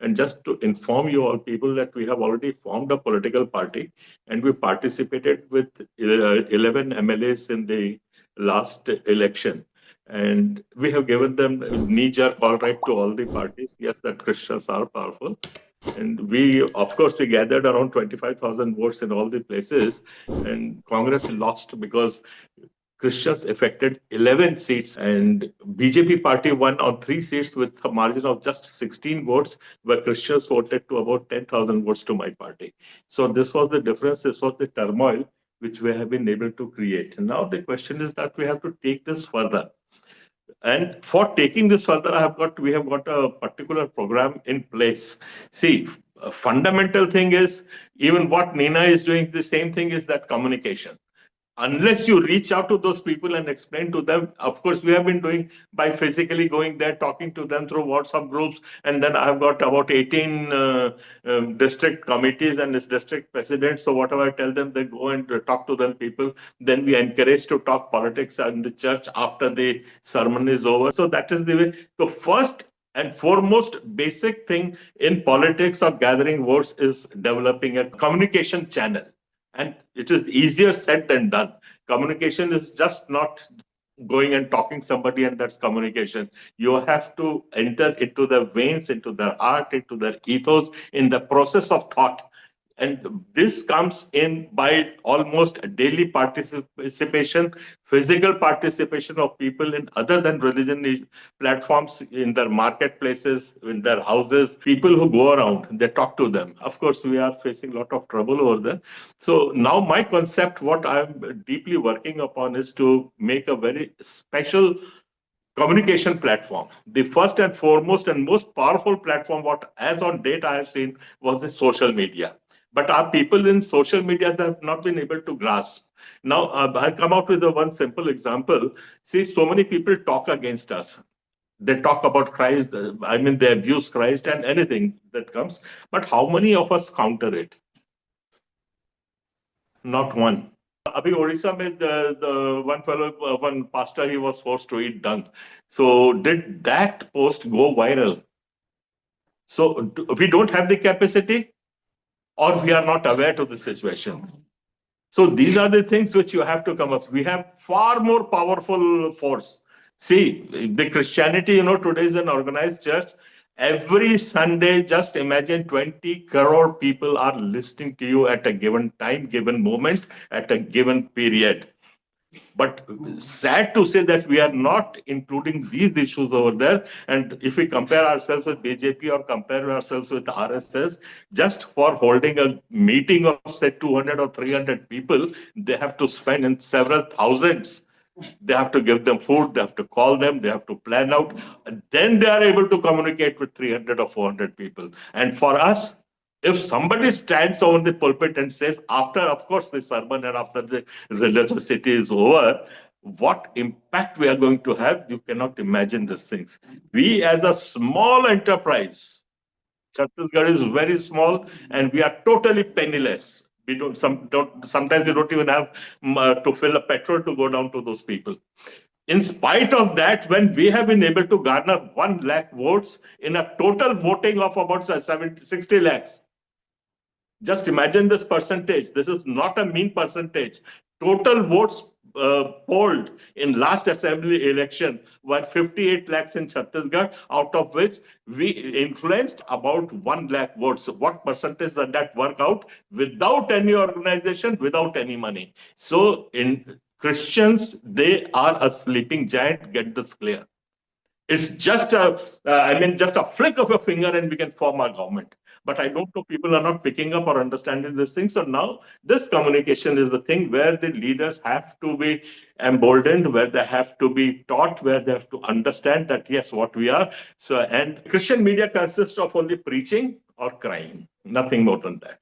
And just to inform you all people that we have already formed a political party, and we participated with 11 MLAs in the last election. And we have given them knee-jerk all right to all the parties. Yes, that Christians are powerful. And we, of course, we gathered around 25,000 votes in all the places. And Congress lost because Christians affected 11 seats, and BJP party won on 3 seats with a margin of just 16 votes, where Christians voted to about 10,000 votes to my party. So this was the difference. This was the turmoil which we have been able to create. And now the question is that we have to take this further. And for taking this further, we have got a particular program in place. See, a fundamental thing is even what Nina is doing, the same thing is that communication. Unless you reach out to those people and explain to them, of course, we have been doing by physically going there, talking to them through WhatsApp groups. And then I've got about 18 district committees and its district presidents. So whatever I tell them, they go and talk to them people. Then we encourage to talk politics in the church after the sermon is over. So that is the way. The first and foremost basic thing in politics of gathering votes is developing a communication channel. And it is easier said than done. Communication is just not going and talking somebody, and that's communication. You have to enter into their veins, into their heart, into their ethos, in the process of thought. And this comes in by almost daily participation, physical participation of people in other than religion platforms, in their marketplaces, in their houses, people who go around, they talk to them. Of course, we are facing a lot of trouble over there. So now my concept, what I'm deeply working upon is to make a very special communication platform. The first and foremost and most powerful platform, what as on date I have seen, was the social media. But our people in social media that have not been able to grasp. Now, I'll come out with one simple example. See, so many people talk against us. They talk about Christ. I mean, they abuse Christ and anything that comes. But how many of us counter it? Not one. Abhi Odisha में the one fellow, one pastor, he was forced to eat dung. So did that post go viral? So we don't have the capacity, or we are not aware to the situation. So these are the things which you have to come up. We have far more powerful force. See, the Christianity, today is an organized church. Every Sunday, just imagine 20 crore people are listening to you at a given time, given moment, at a given period. But sad to say that we are not including these issues over there. And if we compare ourselves with BJP or compare ourselves with RSS, just for holding a meeting of, say, 200 or 300 people, they have to spend in several thousands. They have to give them food, they have to call them, they have to plan out. And then they are able to communicate with 300 or 400 people. And for us, if somebody stands over the pulpit and says, after, of course, the sermon and after the religiosity is over, what impact we are going to have, you cannot imagine these things. We, as a small enterprise, Chhattisgarh is very small, and we are totally penniless. We sometimes we don't even have to fill a petrol to go down to those people. In spite of that, when we have been able to garner 1 lakh votes in a total voting of about 60 lakhs, just imagine this percentage. This is not a mean percentage. Total votes polled in last assembly election were 58 lakhs in Chhattisgarh, out of which we influenced about 1 lakh votes. What percentage does that work out? Without any organization, without any money. So in Christians, they are a sleeping giant. Get this clear. It's just just a flick of a finger and we can form our government. But I don't know, people are not picking up or understanding this thing. So now this communication is the thing where the leaders have to be emboldened, where they have to be taught, where they have to understand that, yes, what we are. So, and Christian media consists of only preaching or crying, nothing more than that.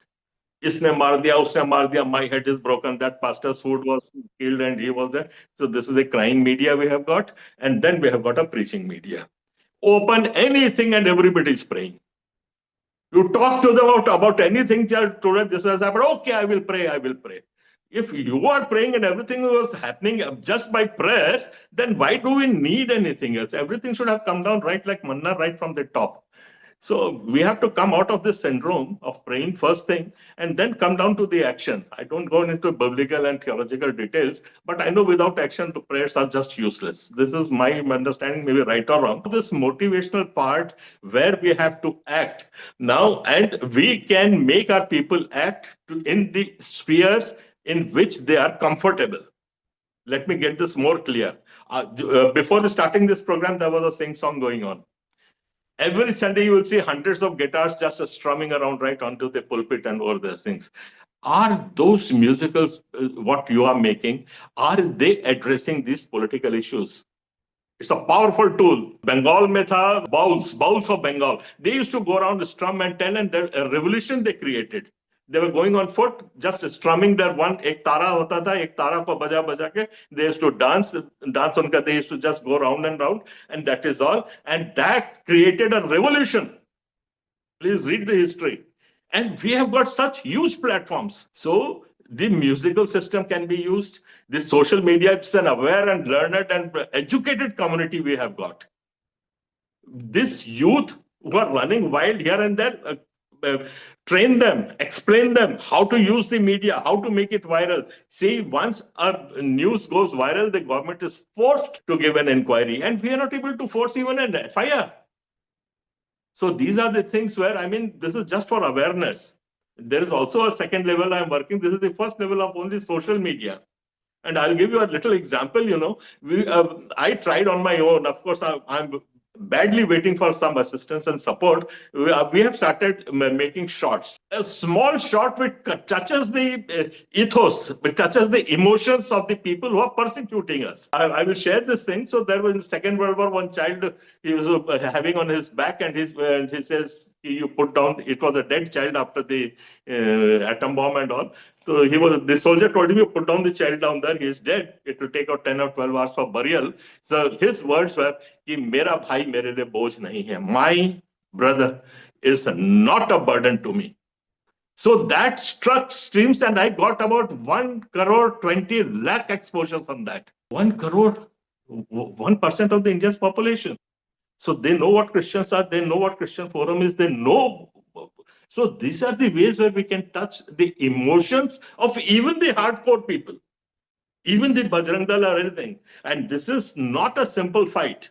Isne maar diya, usne maar diya, my head is broken, that pastor's food was killed and he was there. So this is the crying media we have got. And then we have got a preaching media. Open anything and everybody is praying. You talk to them about anything, today this has happened, okay, I will pray, I will pray. If you are praying and everything was happening just by prayers, then why do we need anything else? Everything should have come down right like manna, right from the top. So we have to come out of this syndrome of praying first thing and then come down to the action. I don't go into biblical and theological details, but I know without action, the prayers are just useless. This is my understanding, maybe right or wrong. This motivational part where we have to act now, and we can make our people act in the spheres in which they are comfortable. Let me get this more clear. Before starting this program, there was a sing song going on. Every Sunday, you will see hundreds of guitars just strumming around right onto the pulpit and over the things. Are those musicals, what you are making, are they addressing these political issues? It's a powerful tool. Bengal mein tha, bowls of Bengal. They used to go around strum and tell, and a revolution they created. They were going on foot, just strumming their one, ek tara hota tha, ek tara ko baja baja ke. They used to dance unka, they used to just go round and round, and that is all. And that created a revolution. Please read the history. And we have got such huge platforms. So the musical system can be used. The social media, it's an aware and learned and educated community we have got. This youth who are running wild here and there, train them, explain them how to use the media, how to make it viral. See, once a news goes viral, the government is forced to give an inquiry, and we are not able to force even an FIR. So these are the things where, I mean, this is just for awareness. There is also a second level I'm working. This is the first level of only social media. And I'll give you a little example. I tried on my own. Of course, I'm badly waiting for some assistance and support. We have started making shorts. A small short which touches the ethos, which touches the emotions of the people who are persecuting us. I will share this thing. So there was in the Second World War, one child he was having on his back, and he says, you put down, it was a dead child after the atom bomb and all. So the soldier told him, you put down the child down there, he is dead. It will take out 10 or 12 hours for burial. So his words were, कि मेरा भाई मेरे लिए बोझ नहीं है. My brother is not a burden to me. So that struck streams, and I got about 1 crore 20 lakh exposures on that. 1 crore, 1% of the India's population. So they know what Christians are, they know what Christian Forum is, they know. So these are the ways where we can touch the emotions of even the hardcore people, even the Bajrang Dal or anything. And this is not a simple fight.